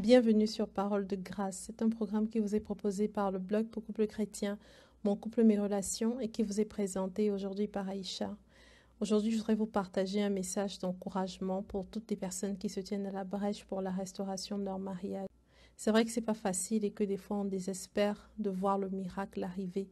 Bienvenue sur Parole de Grâce. C'est un programme qui vous est proposé par le blog pour couples chrétiens, Mon couple, mes relations, et qui vous est présenté aujourd'hui par Aïcha. Aujourd'hui, je voudrais vous partager un message d'encouragement pour toutes les personnes qui se tiennent à la brèche pour la restauration de leur mariage. C'est vrai que c'est pas facile et que des fois on désespère de voir le miracle arriver.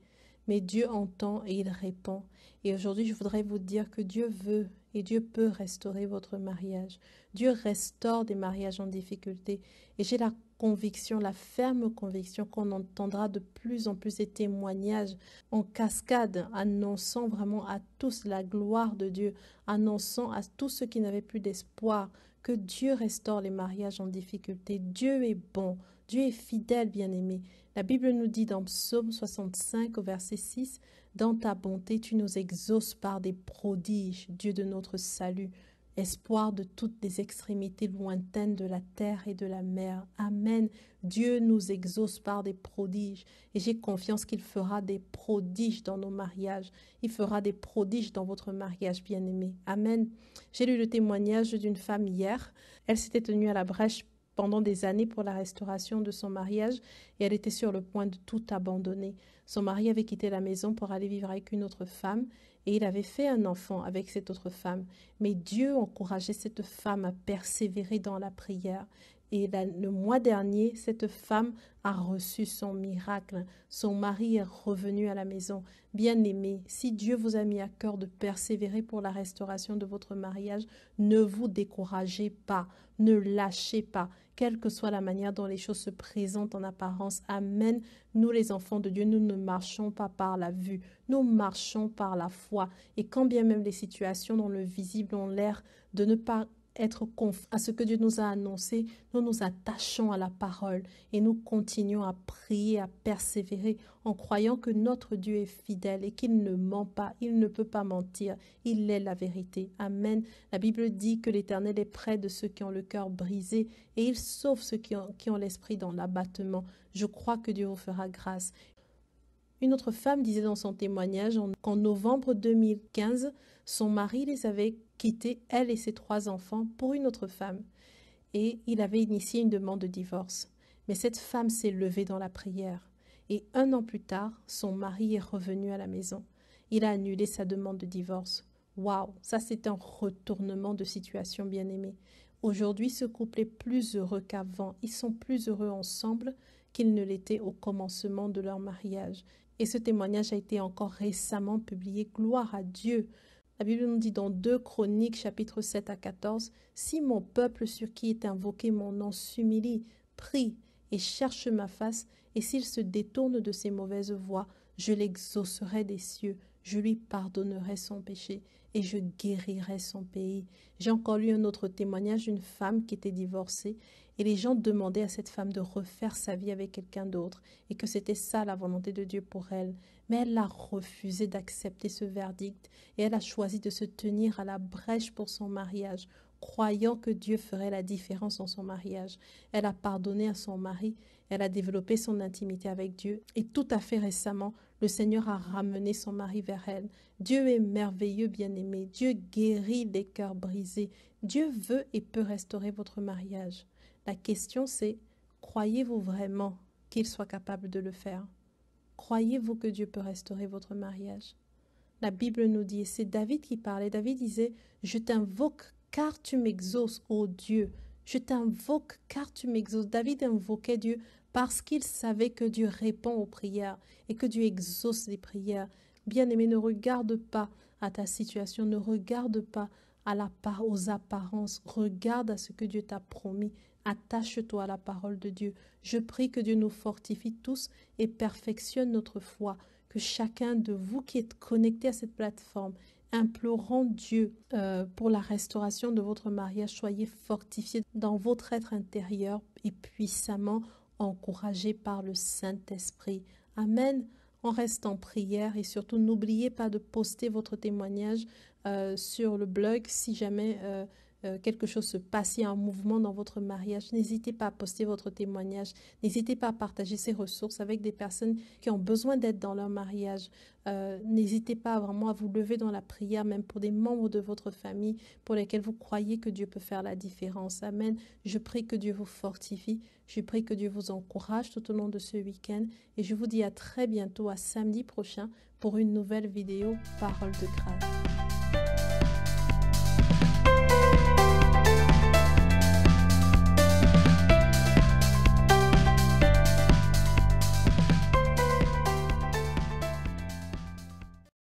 Mais Dieu entend et il répond. Et aujourd'hui, je voudrais vous dire que Dieu veut et Dieu peut restaurer votre mariage. Dieu restaure des mariages en difficulté. Et j'ai la conviction, la ferme conviction qu'on entendra de plus en plus des témoignages en cascade, annonçant vraiment à tous la gloire de Dieu, annonçant à tous ceux qui n'avaient plus d'espoir que Dieu restaure les mariages en difficulté. Dieu est bon, Dieu est fidèle, bien-aimé. La Bible nous dit dans Psaume 65 au verset 6, « Dans ta bonté, tu nous exauces par des prodiges, Dieu de notre salut, espoir de toutes les extrémités lointaines de la terre et de la mer. » Amen. Dieu nous exauce par des prodiges et j'ai confiance qu'il fera des prodiges dans nos mariages. Il fera des prodiges dans votre mariage, bien-aimé. Amen. J'ai lu le témoignage d'une femme hier. Elle s'était tenue à la brèche pendant des années pour la restauration de son mariage et elle était sur le point de tout abandonner. Son mari avait quitté la maison pour aller vivre avec une autre femme et il avait fait un enfant avec cette autre femme. Mais Dieu encourageait cette femme à persévérer dans la prière. Et le mois dernier, cette femme a reçu son miracle. Son mari est revenu à la maison. Bien-aimé, si Dieu vous a mis à cœur de persévérer pour la restauration de votre mariage, ne vous découragez pas, ne lâchez pas, quelle que soit la manière dont les choses se présentent en apparence. Amen. Nous, les enfants de Dieu, nous ne marchons pas par la vue, nous marchons par la foi. Et quand bien même les situations dans le visible ont l'air de ne pas être conformes à ce que Dieu nous a annoncé, nous nous attachons à la parole et nous continuons à prier, à persévérer en croyant que notre Dieu est fidèle et qu'il ne ment pas, il ne peut pas mentir, il est la vérité. Amen. La Bible dit que l'Éternel est près de ceux qui ont le cœur brisé et il sauve ceux qui ont l'esprit dans l'abattement. Je crois que Dieu vous fera grâce. Une autre femme disait dans son témoignage qu'en novembre 2015, son mari les avait quittés, elle et ses 3 enfants, pour une autre femme. Et il avait initié une demande de divorce. Mais cette femme s'est levée dans la prière. Et 1 an plus tard, son mari est revenu à la maison. Il a annulé sa demande de divorce. Waouh, ça c'est un retournement de situation, bien-aimé. Aujourd'hui, ce couple est plus heureux qu'avant. Ils sont plus heureux ensemble qu'ils ne l'étaient au commencement de leur mariage. Et ce témoignage a été encore récemment publié. Gloire à Dieu. La Bible nous dit dans 2 Chroniques, chapitre 7 à 14, « Si mon peuple sur qui est invoqué mon nom s'humilie, prie et cherche ma face, et s'il se détourne de ses mauvaises voies, je l'exaucerai des cieux, je lui pardonnerai son péché et je guérirai son pays. » J'ai encore lu un autre témoignage d'une femme qui était divorcée et les gens demandaient à cette femme de refaire sa vie avec quelqu'un d'autre et que c'était ça la volonté de Dieu pour elle. Mais elle a refusé d'accepter ce verdict et elle a choisi de se tenir à la brèche pour son mariage, croyant que Dieu ferait la différence dans son mariage. Elle a pardonné à son mari, elle a développé son intimité avec Dieu et tout à fait récemment, le Seigneur a ramené son mari vers elle. Dieu est merveilleux, bien-aimé. Dieu guérit les cœurs brisés. Dieu veut et peut restaurer votre mariage. La question c'est, croyez-vous vraiment qu'il soit capable de le faire? Croyez-vous que Dieu peut restaurer votre mariage? La Bible nous dit, et c'est David qui parlait, David disait, « Je t'invoque car tu m'exauces, ô Dieu. Je t'invoque car tu m'exauces. » David invoquait Dieu parce qu'il savait que Dieu répond aux prières et que Dieu exauce les prières. Bien-aimé, ne regarde pas à ta situation, ne regarde pas aux apparences, regarde à ce que Dieu t'a promis. Attache-toi à la parole de Dieu. Je prie que Dieu nous fortifie tous et perfectionne notre foi. Que chacun de vous qui êtes connecté à cette plateforme, implorant Dieu pour la restauration de votre mariage, soyez fortifiés dans votre être intérieur et puissamment encouragés par le Saint-Esprit. Amen. On reste en prière et surtout n'oubliez pas de poster votre témoignage sur le blog si jamais quelque chose se passe, il y a un mouvement dans votre mariage, n'hésitez pas à poster votre témoignage, n'hésitez pas à partager ces ressources avec des personnes qui ont besoin d'aide dans leur mariage. N'hésitez pas vraiment à vous lever dans la prière, même pour des membres de votre famille pour lesquels vous croyez que Dieu peut faire la différence. Amen. Je prie que Dieu vous fortifie, je prie que Dieu vous encourage tout au long de ce week-end et je vous dis à très bientôt, à samedi prochain pour une nouvelle vidéo Parole de grâce.